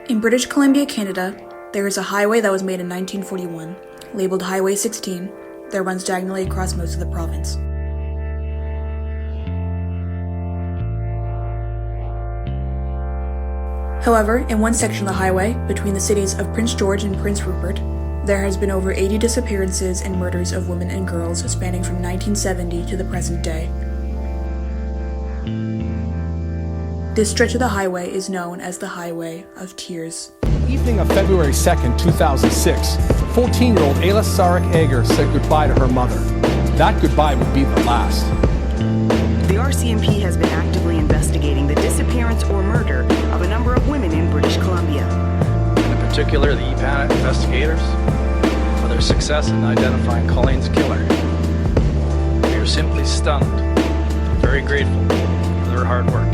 In British Columbia, Canada, there is a highway that was made in 1941, labeled Highway 16, that runs diagonally across most of the province. However, in one section of the highway, between the cities of Prince George and Prince Rupert, there has been over 80 disappearances and murders of women and girls spanning from 1970 to the present day. This stretch of the highway is known as the Highway of Tears. Evening of February 2nd, 2006, 14-year-old Ayla Sarek-Ager said goodbye to her mother. That goodbye would be the last. The RCMP has been actively investigating the disappearance or murder of a number of women in British Columbia. In particular, the EPANA investigators, for their success in identifying Colleen's killer. We are simply stunned, very grateful for their hard work.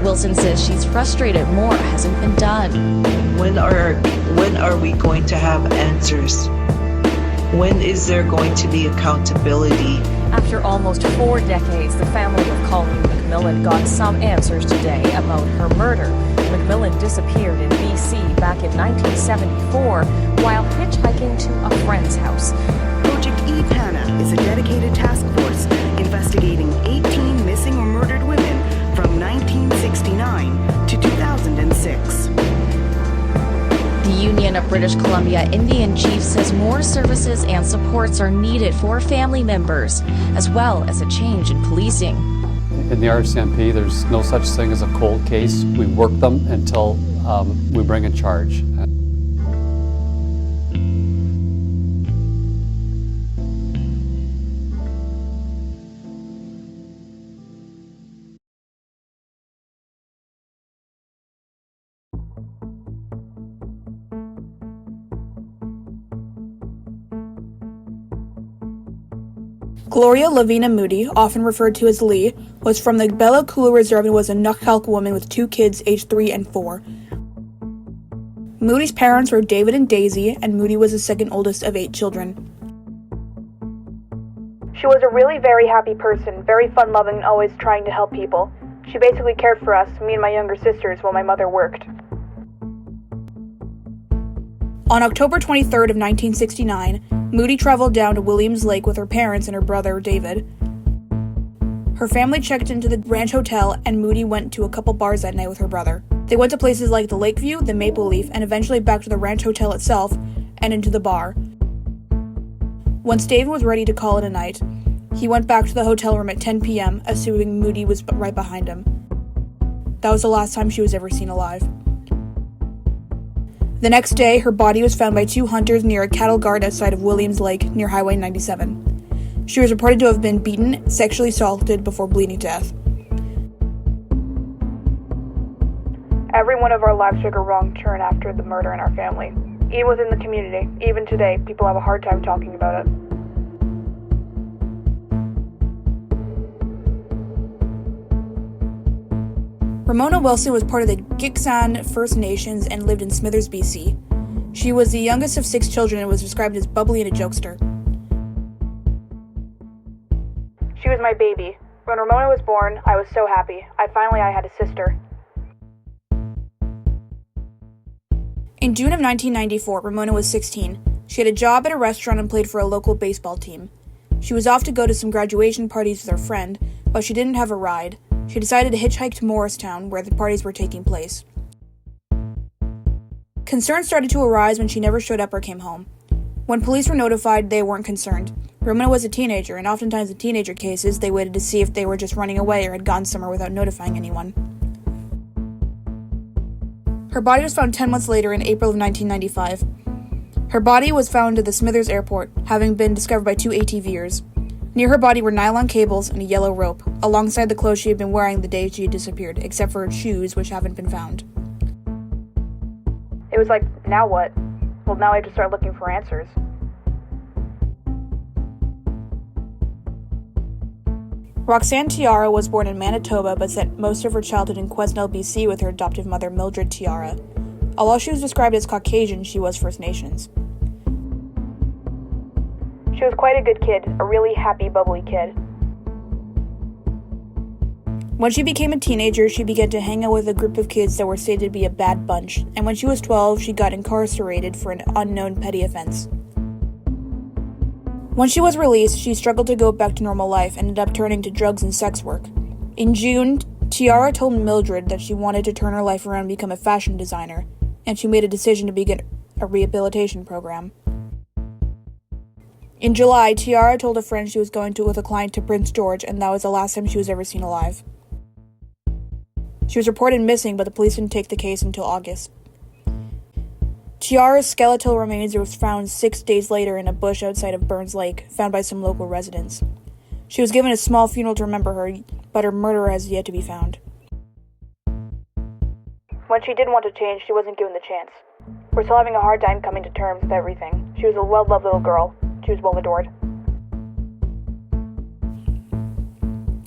Wilson says she's frustrated more hasn't been done. When are we going to have answers? When is there going to be accountability? After almost 4 decades, the family of Colleen McMillan got some answers today about her murder. McMillan disappeared in BC back in 1974 while hitchhiking to a friend's house. Project EPANA is a dedicated task force investigating 18 missing or murdered women from 1969 to 2006. The Union of British Columbia Indian Chiefs says more services and supports are needed for family members, as well as a change in policing. In the RCMP, there's no such thing as a cold case. We work them until we bring a charge. Gloria Lavina Moody, often referred to as Lee, was from the Bella Coola Reserve and was a Nukhalk woman with 2 kids aged 3 and 4. Moody's parents were David and Daisy, and Moody was the second oldest of 8 children. She was a really very happy person, very fun-loving and always trying to help people. She basically cared for us, me and my younger sisters, while my mother worked. On October 23rd of 1969, Moody traveled down to Williams Lake with her parents and her brother, David. Her family checked into the Ranch Hotel, and Moody went to a couple bars that night with her brother. They went to places like the Lakeview, the Maple Leaf, and eventually back to the Ranch Hotel itself and into the bar. Once David was ready to call it a night, he went back to the hotel room at 10 p.m., assuming Moody was right behind him. That was the last time she was ever seen alive. The next day, her body was found by 2 hunters near a cattle guard outside of Williams Lake near Highway 97. She was reported to have been beaten, sexually assaulted before bleeding to death. Every one of our lives took a wrong turn after the murder in our family. Even within the community, even today, people have a hard time talking about it. Ramona Wilson was part of the Gitxsan First Nations and lived in Smithers, BC. She was the youngest of 6 children and was described as bubbly and a jokester. She was my baby. When Ramona was born, I was so happy. I had a sister. In June of 1994, Ramona was 16. She had a job at a restaurant and played for a local baseball team. She was off to go to some graduation parties with her friend, but she didn't have a ride. She decided to hitchhike to Morristown, where the parties were taking place. Concerns started to arise when she never showed up or came home. When police were notified, they weren't concerned. Ramona was a teenager, and oftentimes in teenager cases, they waited to see if they were just running away or had gone somewhere without notifying anyone. Her body was found 10 months later in April of 1995. Her body was found at the Smithers Airport, having been discovered by 2 ATVers. Near her body were nylon cables and a yellow rope, alongside the clothes she had been wearing the day she had disappeared, except for her shoes, which haven't been found. It was like, now what? Well, now I have to start looking for answers. Roxanne Tiara was born in Manitoba but spent most of her childhood in Quesnel, BC with her adoptive mother Mildred Tiara. Although she was described as Caucasian, she was First Nations. She was quite a good kid, a really happy, bubbly kid. When she became a teenager, she began to hang out with a group of kids that were stated to be a bad bunch, and when she was 12, she got incarcerated for an unknown petty offense. When she was released, she struggled to go back to normal life and ended up turning to drugs and sex work. In June, Tiara told Mildred that she wanted to turn her life around and become a fashion designer, and she made a decision to begin a rehabilitation program. In July, Tiara told a friend she was going with a client to Prince George, and that was the last time she was ever seen alive. She was reported missing, but the police didn't take the case until August. Tiara's skeletal remains were found 6 days later in a bush outside of Burns Lake, found by some local residents. She was given a small funeral to remember her, but her murderer has yet to be found. When she did want to change, she wasn't given the chance. We're still having a hard time coming to terms with everything. She was a well-loved little girl. She was well-adored.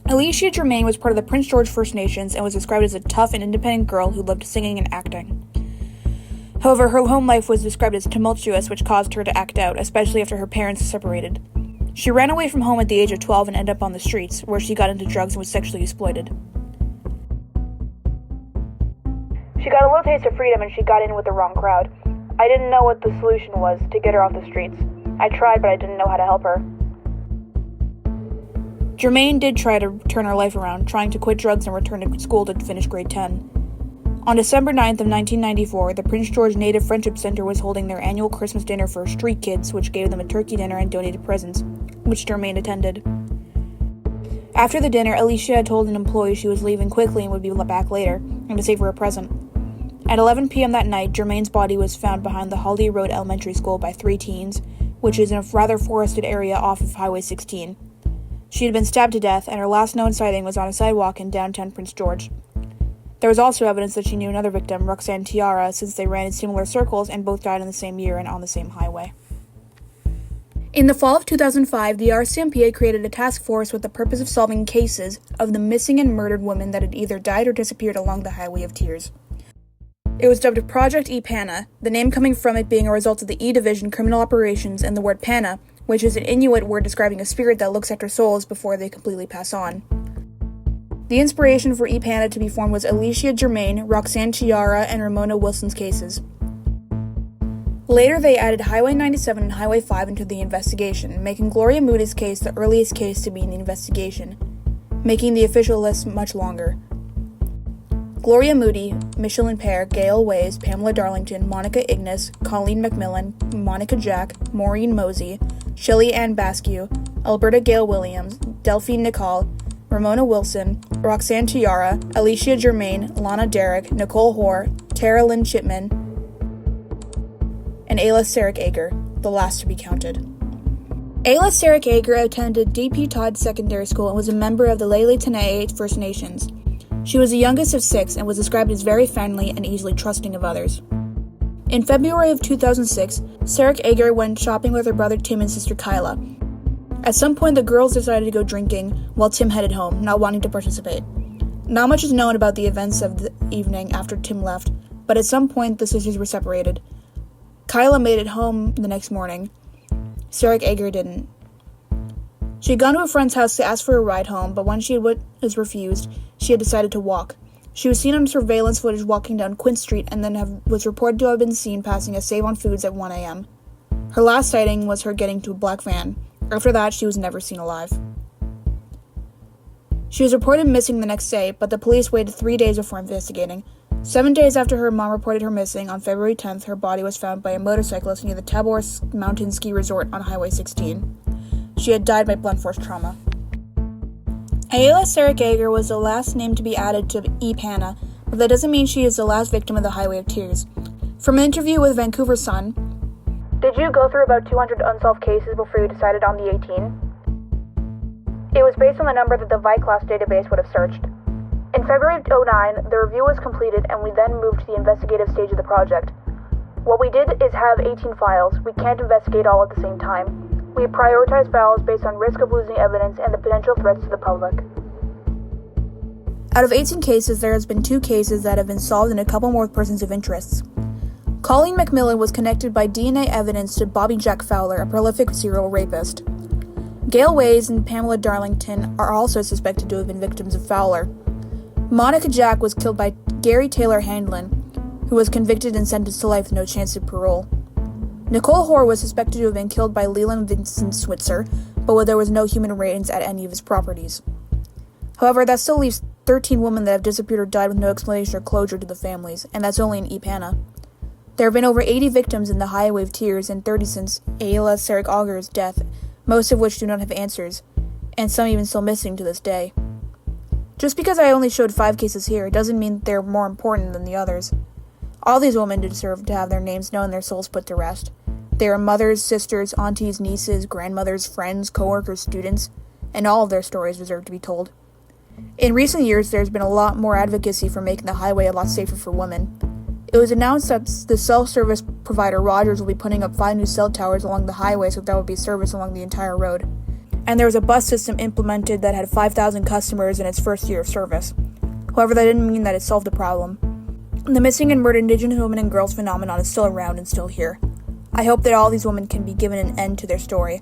Alicia Germain was part of the Prince George First Nations and was described as a tough and independent girl who loved singing and acting. However, her home life was described as tumultuous, which caused her to act out, especially after her parents separated. She ran away from home at the age of 12 and ended up on the streets, where she got into drugs and was sexually exploited. She got a little taste of freedom and she got in with the wrong crowd. I didn't know what the solution was to get her off the streets. I tried, but I didn't know how to help her. Germain did try to turn her life around, trying to quit drugs and return to school to finish grade 10. On December 9th of 1994, the Prince George Native Friendship Center was holding their annual Christmas dinner for street kids, which gave them a turkey dinner and donated presents, which Germain attended. After the dinner, Alicia had told an employee she was leaving quickly and would be back later, and to save her a present. At 11 p.m. that night, Germain's body was found behind the Holly Road Elementary School by 3 teens, which is in a rather forested area off of Highway 16. She had been stabbed to death, and her last known sighting was on a sidewalk in downtown Prince George. There was also evidence that she knew another victim, Roxanne Tiara, since they ran in similar circles and both died in the same year and on the same highway. In the fall of 2005, the RCMP created a task force with the purpose of solving cases of the missing and murdered women that had either died or disappeared along the Highway of Tears. It was dubbed Project E-Pana, the name coming from it being a result of the E Division criminal operations and the word Pana, which is an Inuit word describing a spirit that looks after souls before they completely pass on. The inspiration for E-Pana to be formed was Alicia Germain, Roxanne Tiara, and Ramona Wilson's cases. Later, they added Highway 97 and Highway 5 into the investigation, making Gloria Moody's case the earliest case to be in the investigation, making the official list much longer. Gloria Moody, Michelin Pear, Gail Ways, Pamela Darlington, Monica Ignis, Colleen McMillan, Monica Jack, Maureen Mosey, Shelley Ann Basque, Alberta Gail Williams, Delphine Nicole, Ramona Wilson, Roxanne Tiara, Alicia Germain, Lana Derrick, Nicole Hoare, Tara Lynn Chipman, and Ayla Sarek-Ager, the last to be counted. Ayla Sarek-Ager attended D.P. Todd Secondary School and was a member of the Lele Tenei First Nations. She was the youngest of 6 and was described as very friendly and easily trusting of others. In February of 2006, Sarek-Ager went shopping with her brother Tim and sister Kyla. At some point, the girls decided to go drinking, while Tim headed home, not wanting to participate. Not much is known about the events of the evening after Tim left, but at some point, the sisters were separated. Kyla made it home the next morning. Sarek-Ager didn't. She had gone to a friend's house to ask for a ride home, but when she was refused, she had decided to walk. She was seen on surveillance footage walking down Quint Street and then was reported to have been seen passing a Save on Foods at 1 a.m. Her last sighting was her getting to a black van. After that, she was never seen alive. She was reported missing the next day, but the police waited 3 days before investigating. 7 days after her mom reported her missing, on February 10th, her body was found by a motorcyclist near the Tabor Mountain Ski Resort on Highway 16. She had died by blunt force trauma. Ayla Sarek-Ager was the last name to be added to E-Pana, but that doesn't mean she is the last victim of the Highway of Tears. From an interview with Vancouver Sun, "Did you go through about 200 unsolved cases before you decided on the 18? It was based on the number that the ViClass database would have searched. In February of 2009, the review was completed and we then moved to the investigative stage of the project. What we did is have 18 files. We can't investigate all at the same time. We prioritize files based on risk of losing evidence and the potential threats to the public." Out of 18 cases, there has been 2 cases that have been solved and a couple more with persons of interest. Colleen McMillan was connected by DNA evidence to Bobby Jack Fowler, a prolific serial rapist. Gail Ways and Pamela Darlington are also suspected to have been victims of Fowler. Monica Jack was killed by Gary Taylor Handlin, who was convicted and sentenced to life with no chance of parole. Nicole Hoare was suspected to have been killed by Leland Vincent Switzer, but there was no human remains at any of his properties. However, that still leaves 13 women that have disappeared or died with no explanation or closure to the families, and that's only in Ipana. There have been over 80 victims in the Highway of Tears and 30 since Ayla Sarek Auger's death, most of which do not have answers, and some even still missing to this day. Just because I only showed 5 cases here, it doesn't mean they're more important than the others. All these women deserve to have their names known and their souls put to rest. They are mothers, sisters, aunties, nieces, grandmothers, friends, co-workers, students, and all of their stories deserve to be told. In recent years, there's been a lot more advocacy for making the highway a lot safer for women. It was announced that the self-service provider Rogers will be putting up 5 new cell towers along the highway so there will be service along the entire road. And there was a bus system implemented that had 5,000 customers in its first year of service. However, that didn't mean that it solved the problem. The missing and murdered Indigenous women and girls phenomenon is still around and still here. I hope that all these women can be given an end to their story.